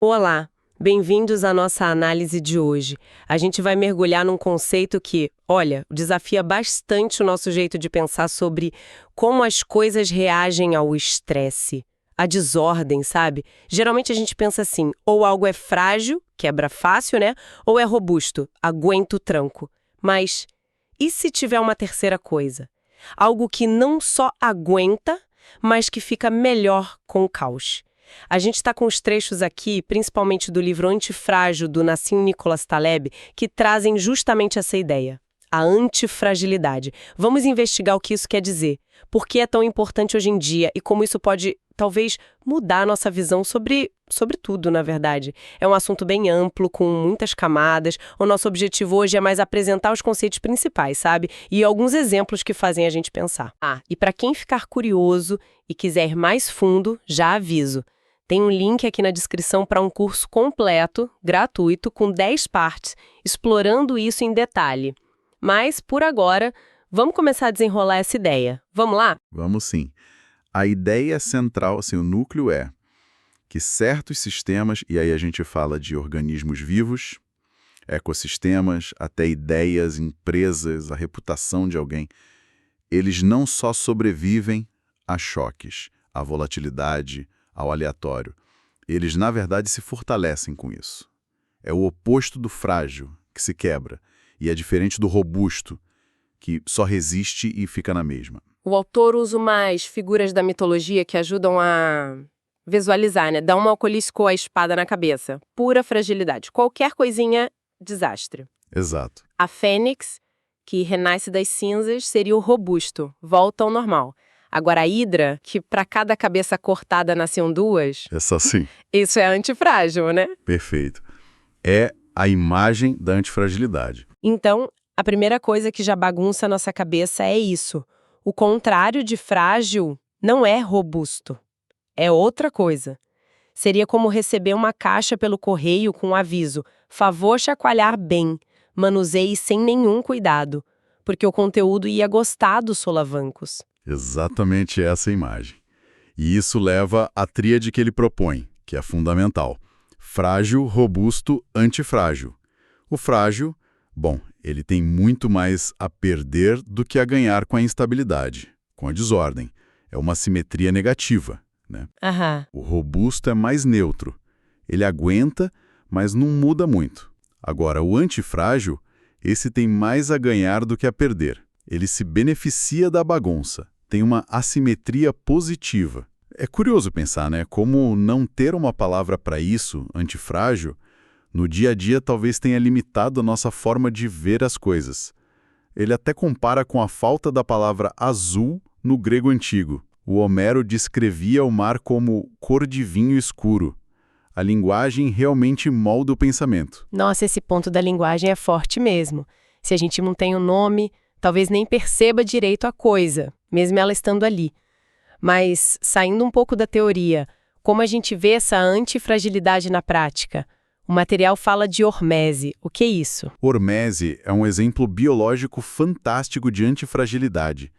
Olá, bem-vindos à nossa análise de hoje. A gente vai mergulhar num conceito que, olha, desafia bastante o nosso jeito de pensar sobre como as coisas reagem ao estresse, à desordem, sabe? Geralmente a gente pensa assim, ou algo é frágil, quebra fácil, né? Ou é robusto, aguenta o tranco. Mas e se tiver uma terceira coisa? Algo que não só aguenta, mas que fica melhor com o caos. A gente está com os trechos aqui, principalmente do livro Antifrágil, do Nassim Nicholas Taleb, que trazem justamente essa ideia, a antifragilidade. Vamos investigar o que isso quer dizer, por que é tão importante hoje em dia e como isso pode, talvez, mudar a nossa visão sobre tudo, na verdade. É um assunto bem amplo, com muitas camadas. O nosso objetivo hoje é mais apresentar os conceitos principais, sabe? E alguns exemplos que fazem a gente pensar. E para quem ficar curioso e quiser ir mais fundo, já aviso. Tem um link aqui na descrição para um curso completo, gratuito, com 10 partes, explorando isso em detalhe. Mas, por agora, vamos começar a desenrolar essa ideia. Vamos lá? Vamos sim. A ideia central, assim, o núcleo é que certos sistemas, e aí a gente fala de organismos vivos, ecossistemas, até ideias, empresas, a reputação de alguém, eles não só sobrevivem a choques, à volatilidade, ao aleatório. Eles, na verdade, se fortalecem com isso. É o oposto do frágil, que se quebra, e é diferente do robusto, que só resiste e fica na mesma. O autor usa umas figuras da mitologia que ajudam a visualizar, né? Dá uma alcoliscou a espada na cabeça. Pura fragilidade. Qualquer coisinha, desastre. Exato. A fênix, que renasce das cinzas, seria o robusto, volta ao normal. Agora a hidra, que para cada cabeça cortada nasciam duas, Essa sim. isso é antifrágil, né? Perfeito. É a imagem da antifragilidade. Então, a primeira coisa que já bagunça a nossa cabeça é isso. O contrário de frágil não é robusto. É outra coisa. Seria como receber uma caixa pelo correio com um aviso: favor chacoalhar bem, manuseie sem nenhum cuidado, porque o conteúdo ia gostar dos solavancos. Exatamente essa imagem. E isso leva à tríade que ele propõe, que é fundamental. Frágil, robusto, antifrágil. O frágil, bom, ele tem muito mais a perder do que a ganhar com a instabilidade, com a desordem. É uma simetria negativa, né? Aham. O robusto é mais neutro. Ele aguenta, mas não muda muito. Agora, o antifrágil, esse tem mais a ganhar do que a perder. Ele se beneficia da bagunça. Tem uma assimetria positiva. É curioso pensar, né? Como não ter uma palavra para isso, antifrágil, no dia a dia talvez tenha limitado a nossa forma de ver as coisas. Ele até compara com a falta da palavra azul no grego antigo. O Homero descrevia o mar como cor de vinho escuro. A linguagem realmente molda o pensamento. Nossa, esse ponto da linguagem é forte mesmo. Se a gente não tem um nome, talvez nem perceba direito a coisa, mesmo ela estando ali. Mas, saindo um pouco da teoria, como a gente vê essa antifragilidade na prática? O material fala de hormese. O que é isso? Hormese é um exemplo biológico fantástico de antifragilidade.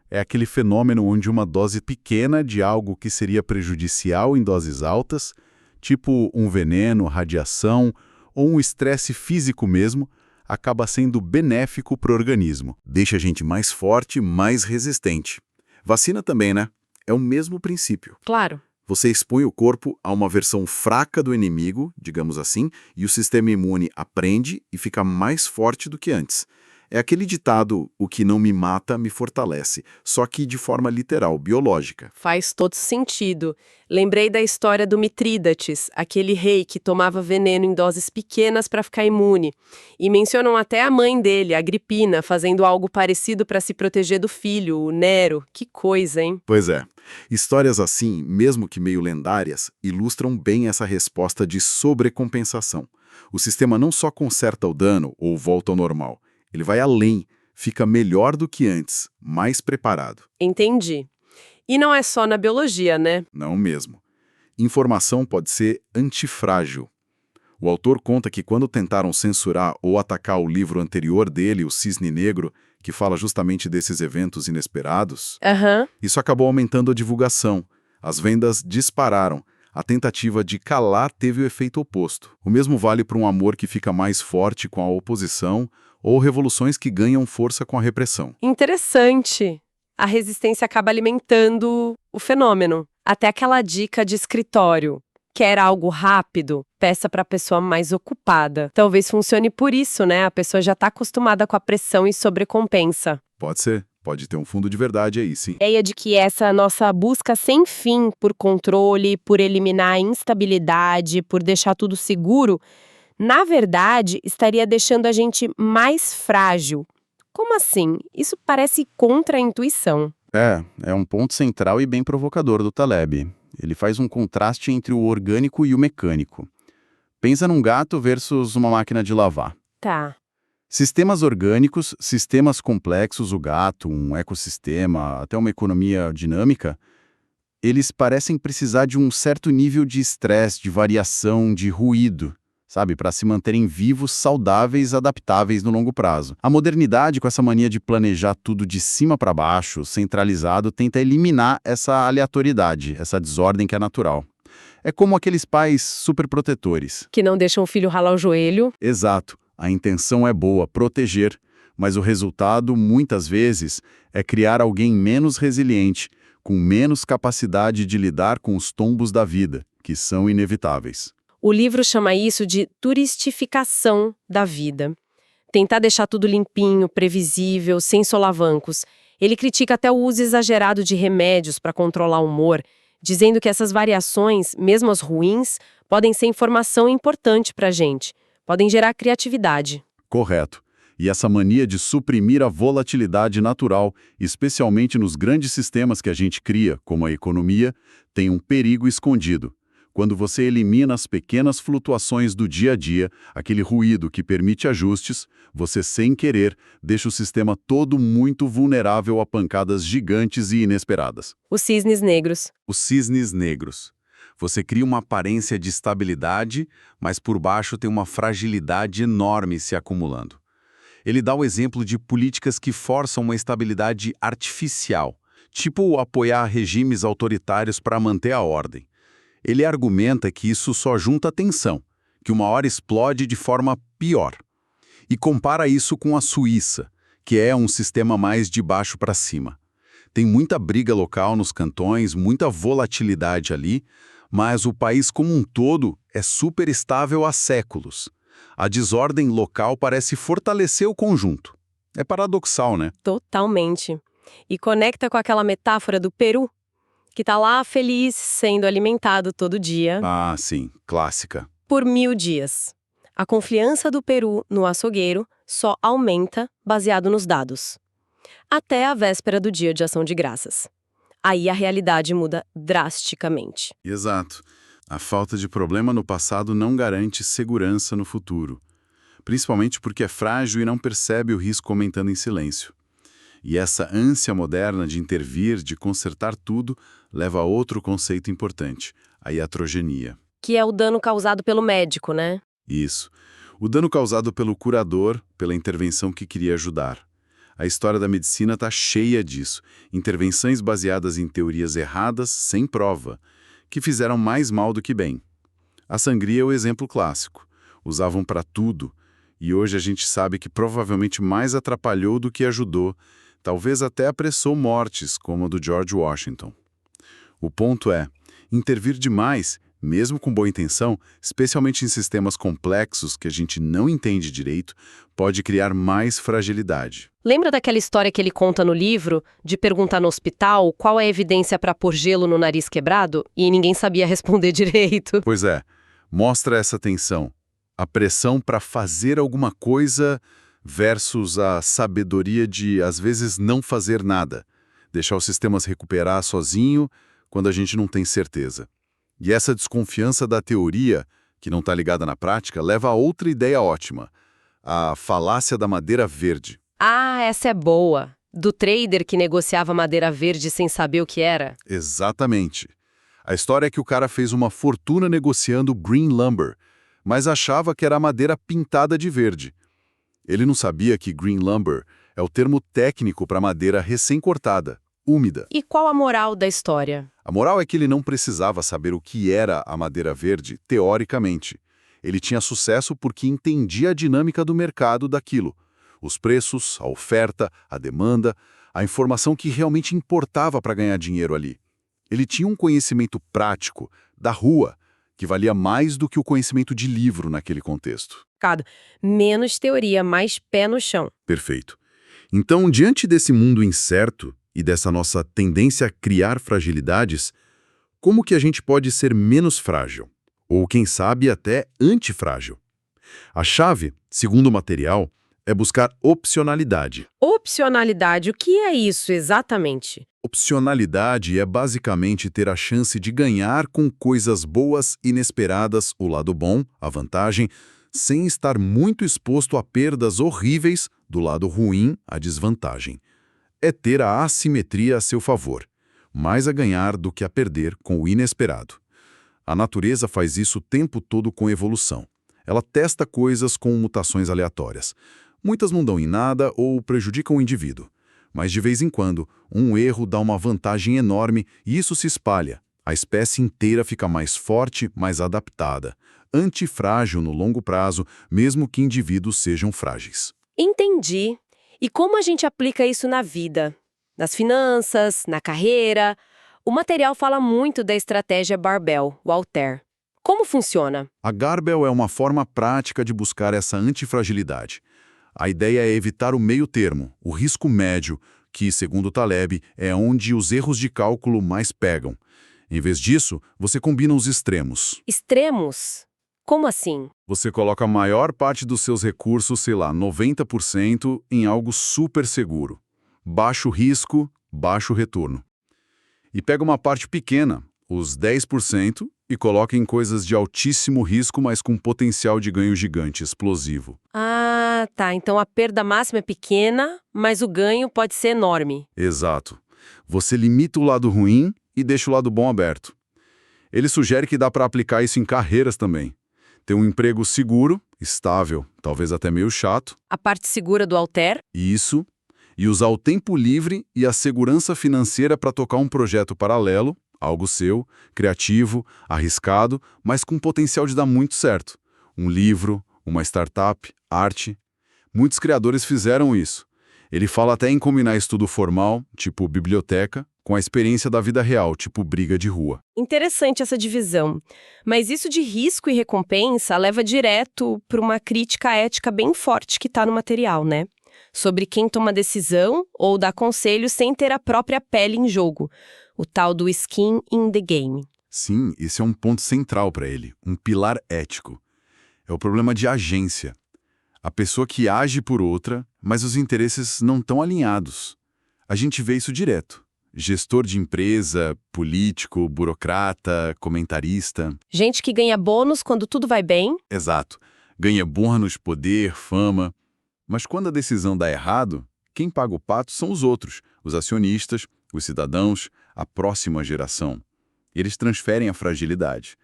É aquele fenômeno onde uma dose pequena de algo que seria prejudicial em doses altas, tipo um veneno, radiação ou um estresse físico mesmo, acaba sendo benéfico para o organismo. Deixa a gente mais forte, mais resistente. Vacina também, né? É o mesmo princípio. Claro. Você expõe o corpo a uma versão fraca do inimigo, digamos assim, e o sistema imune aprende e fica mais forte do que antes. É aquele ditado, o que não me mata, me fortalece, só que de forma literal, biológica. Faz todo sentido. Lembrei da história do Mitrídates, aquele rei que tomava veneno em doses pequenas para ficar imune. E mencionam até a mãe dele, Agripina, fazendo algo parecido para se proteger do filho, o Nero. Que coisa, hein? Pois é. Histórias assim, mesmo que meio lendárias, ilustram bem essa resposta de sobrecompensação. O sistema não só conserta o dano ou volta ao normal, ele vai além, fica melhor do que antes, mais preparado. Entendi. E não é só na biologia, né? Não mesmo. Informação pode ser antifrágil. O autor conta que quando tentaram censurar ou atacar o livro anterior dele, O Cisne Negro, que fala justamente desses eventos inesperados, Aham. isso acabou aumentando a divulgação. As vendas dispararam. A tentativa de calar teve o efeito oposto. O mesmo vale para um amor que fica mais forte com a oposição ou revoluções que ganham força com a repressão. Interessante. A resistência acaba alimentando o fenômeno. Até aquela dica de escritório. Quer algo rápido? Peça para a pessoa mais ocupada. Talvez funcione por isso, né? A pessoa já está acostumada com a pressão e sobrecompensa. Pode ser. Pode ter um fundo de verdade aí, sim. A ideia de que essa nossa busca sem fim por controle, por eliminar a instabilidade, por deixar tudo seguro, na verdade, estaria deixando a gente mais frágil. Como assim? Isso parece contra a intuição. É um ponto central e bem provocador do Taleb. Ele faz um contraste entre o orgânico e o mecânico. Pensa num gato versus uma máquina de lavar. Tá. Sistemas orgânicos, sistemas complexos, o gato, um ecossistema, até uma economia dinâmica, eles parecem precisar de um certo nível de estresse, de variação, de ruído, sabe? Para se manterem vivos, saudáveis, adaptáveis no longo prazo. A modernidade, com essa mania de planejar tudo de cima para baixo, centralizado, tenta eliminar essa aleatoriedade, essa desordem que é natural. É como aqueles pais superprotetores. Que não deixam o filho ralar o joelho. Exato. A intenção é boa, proteger, mas o resultado, muitas vezes, é criar alguém menos resiliente, com menos capacidade de lidar com os tombos da vida, que são inevitáveis. O livro chama isso de turistificação da vida. Tentar deixar tudo limpinho, previsível, sem solavancos. Ele critica até o uso exagerado de remédios para controlar o humor, dizendo que essas variações, mesmo as ruins, podem ser informação importante para a gente. Podem gerar criatividade. Correto. E essa mania de suprimir a volatilidade natural, especialmente nos grandes sistemas que a gente cria, como a economia, tem um perigo escondido. Quando você elimina as pequenas flutuações do dia a dia, aquele ruído que permite ajustes, você, sem querer, deixa o sistema todo muito vulnerável a pancadas gigantes e inesperadas. Os cisnes negros. Os cisnes negros. Você cria uma aparência de estabilidade, mas por baixo tem uma fragilidade enorme se acumulando. Ele dá o exemplo de políticas que forçam uma estabilidade artificial, tipo apoiar regimes autoritários para manter a ordem. Ele argumenta que isso só junta tensão, que uma hora explode de forma pior. E compara isso com a Suíça, que é um sistema mais de baixo para cima. Tem muita briga local nos cantões, muita volatilidade ali, mas o país como um todo é super estável há séculos. A desordem local parece fortalecer o conjunto. É paradoxal, né? Totalmente. E conecta com aquela metáfora do Peru, que está lá feliz, sendo alimentado todo dia. Ah, sim, clássica. Por 1000 dias. A confiança do Peru no açougueiro só aumenta baseado nos dados. Até a véspera do Dia de Ação de Graças. Aí a realidade muda drasticamente. Exato. A falta de problema no passado não garante segurança no futuro. Principalmente porque é frágil e não percebe o risco aumentando em silêncio. E essa ânsia moderna de intervir, de consertar tudo, leva a outro conceito importante, a iatrogenia. Que é o dano causado pelo médico, né? Isso. O dano causado pelo curador, pela intervenção que queria ajudar. A história da medicina está cheia disso. Intervenções baseadas em teorias erradas, sem prova, que fizeram mais mal do que bem. A sangria é o exemplo clássico. Usavam para tudo, e hoje a gente sabe que provavelmente mais atrapalhou do que ajudou, talvez até apressou mortes, como a do George Washington. O ponto é, intervir demais, mesmo com boa intenção, especialmente em sistemas complexos que a gente não entende direito, pode criar mais fragilidade. Lembra daquela história que ele conta no livro, de perguntar no hospital qual é a evidência para pôr gelo no nariz quebrado? E ninguém sabia responder direito. Pois é, mostra essa tensão. A pressão para fazer alguma coisa versus a sabedoria de, às vezes, não fazer nada. Deixar os sistemas recuperar sozinho quando a gente não tem certeza. E essa desconfiança da teoria, que não está ligada na prática, leva a outra ideia ótima, a falácia da madeira verde. Ah, essa é boa. Do trader que negociava madeira verde sem saber o que era? Exatamente. A história é que o cara fez uma fortuna negociando green lumber, mas achava que era madeira pintada de verde. Ele não sabia que green lumber é o termo técnico para madeira recém-cortada, úmida. E qual a moral da história? A moral é que ele não precisava saber o que era a madeira verde, teoricamente. Ele tinha sucesso porque entendia a dinâmica do mercado daquilo. Os preços, a oferta, a demanda, a informação que realmente importava para ganhar dinheiro ali. Ele tinha um conhecimento prático, da rua, que valia mais do que o conhecimento de livro naquele contexto. Menos teoria, mais pé no chão. Perfeito. Então, diante desse mundo incerto e dessa nossa tendência a criar fragilidades, como que a gente pode ser menos frágil? Ou, quem sabe, até antifrágil? A chave, segundo o material, é buscar opcionalidade. Opcionalidade, o que é isso exatamente? Opcionalidade é basicamente ter a chance de ganhar com coisas boas, inesperadas, o lado bom, a vantagem, sem estar muito exposto a perdas horríveis do lado ruim, a desvantagem. É ter a assimetria a seu favor, mais a ganhar do que a perder com o inesperado. A natureza faz isso o tempo todo com evolução. Ela testa coisas com mutações aleatórias. Muitas não dão em nada ou prejudicam o indivíduo. Mas de vez em quando, um erro dá uma vantagem enorme e isso se espalha. A espécie inteira fica mais forte, mais adaptada, antifrágil no longo prazo, mesmo que indivíduos sejam frágeis. Entendi. E como a gente aplica isso na vida? Nas finanças, na carreira? O material fala muito da estratégia Barbell, Walter. Como funciona? A Barbell é uma forma prática de buscar essa antifragilidade. A ideia é evitar o meio termo, o risco médio, que, segundo Taleb, é onde os erros de cálculo mais pegam. Em vez disso, você combina os extremos. Extremos? Como assim? Você coloca a maior parte dos seus recursos, sei lá, 90%, em algo super seguro. Baixo risco, baixo retorno. E pega uma parte pequena, os 10%, e coloca em coisas de altíssimo risco, mas com potencial de ganho gigante, explosivo. Ah, tá. Então a perda máxima é pequena, mas o ganho pode ser enorme. Exato. Você limita o lado ruim e deixa o lado bom aberto. Ele sugere que dá para aplicar isso em carreiras também. Ter um emprego seguro, estável, talvez até meio chato. A parte segura do Walter? Isso. E usar o tempo livre e a segurança financeira para tocar um projeto paralelo, algo seu, criativo, arriscado, mas com potencial de dar muito certo. Um livro, uma startup, arte. Muitos criadores fizeram isso. Ele fala até em combinar estudo formal, tipo biblioteca, com a experiência da vida real, tipo briga de rua. Interessante essa divisão. Mas isso de risco e recompensa leva direto para uma crítica ética bem forte que está no material, né? Sobre quem toma decisão ou dá conselho sem ter a própria pele em jogo. O tal do skin in the game. Sim, esse é um ponto central para ele, um pilar ético. É o problema de agência. A pessoa que age por outra, mas os interesses não estão alinhados. A gente vê isso direto. Gestor de empresa, político, burocrata, comentarista. Gente que ganha bônus quando tudo vai bem. Exato. Ganha bônus, poder, fama. Mas quando a decisão dá errado, quem paga o pato são os outros, os acionistas, os cidadãos, a próxima geração. Eles transferem a fragilidade.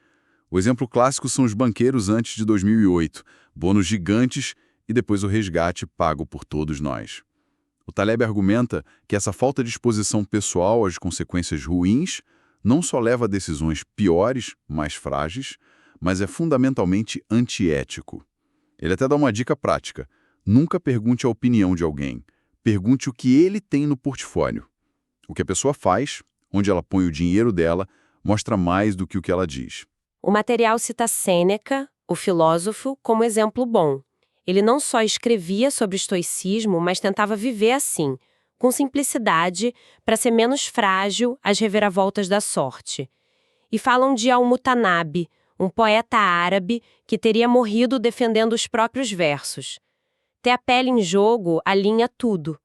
O exemplo clássico são os banqueiros antes de 2008, bônus gigantes e depois o resgate pago por todos nós. O Taleb argumenta que essa falta de exposição pessoal às consequências ruins não só leva a decisões piores, mais frágeis, mas é fundamentalmente antiético. Ele até dá uma dica prática. Nunca pergunte a opinião de alguém. Pergunte o que ele tem no portfólio. O que a pessoa faz, onde ela põe o dinheiro dela, mostra mais do que o que ela diz. O material cita Sêneca, o filósofo, como exemplo bom. Ele não só escrevia sobre estoicismo, mas tentava viver assim, com simplicidade, para ser menos frágil às reviravoltas da sorte. E falam de Al-Mutanabbi, um poeta árabe que teria morrido defendendo os próprios versos. Ter a pele em jogo alinha tudo.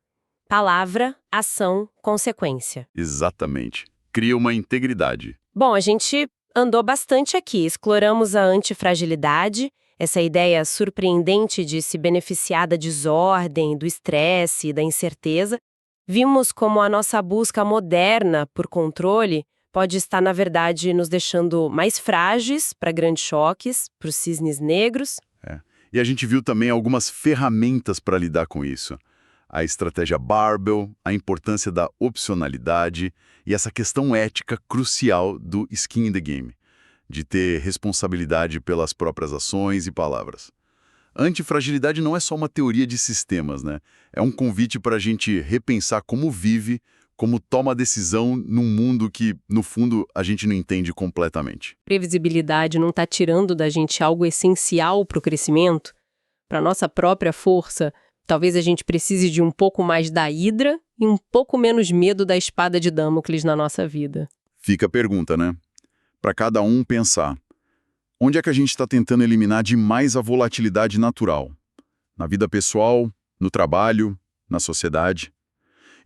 Palavra, ação, consequência. Exatamente. Cria uma integridade. Bom, a gente andou bastante aqui, exploramos a antifragilidade, essa ideia surpreendente de se beneficiar da desordem, do estresse e da incerteza. Vimos como a nossa busca moderna por controle pode estar, na verdade, nos deixando mais frágeis para grandes choques, para os cisnes negros. E a gente viu também algumas ferramentas para lidar com isso. A estratégia Barbell, a importância da opcionalidade e essa questão ética crucial do skin in the game, de ter responsabilidade pelas próprias ações e palavras. Antifragilidade não é só uma teoria de sistemas, né? É um convite para a gente repensar como vive, como toma decisão num mundo que, no fundo, a gente não entende completamente. Previsibilidade não está tirando da gente algo essencial para o crescimento? Para nossa própria força, talvez a gente precise de um pouco mais da hidra e um pouco menos medo da espada de Damocles na nossa vida. Fica a pergunta, né? Para cada um pensar. Onde é que a gente está tentando eliminar demais a volatilidade natural? Na vida pessoal, no trabalho, na sociedade?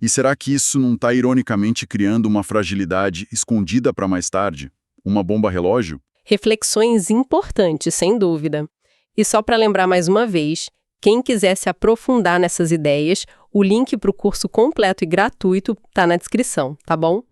E será que isso não está ironicamente criando uma fragilidade escondida para mais tarde? Uma bomba relógio? Reflexões importantes, sem dúvida. E só para lembrar mais uma vez, quem quiser se aprofundar nessas ideias, o link para o curso completo e gratuito está na descrição, tá bom?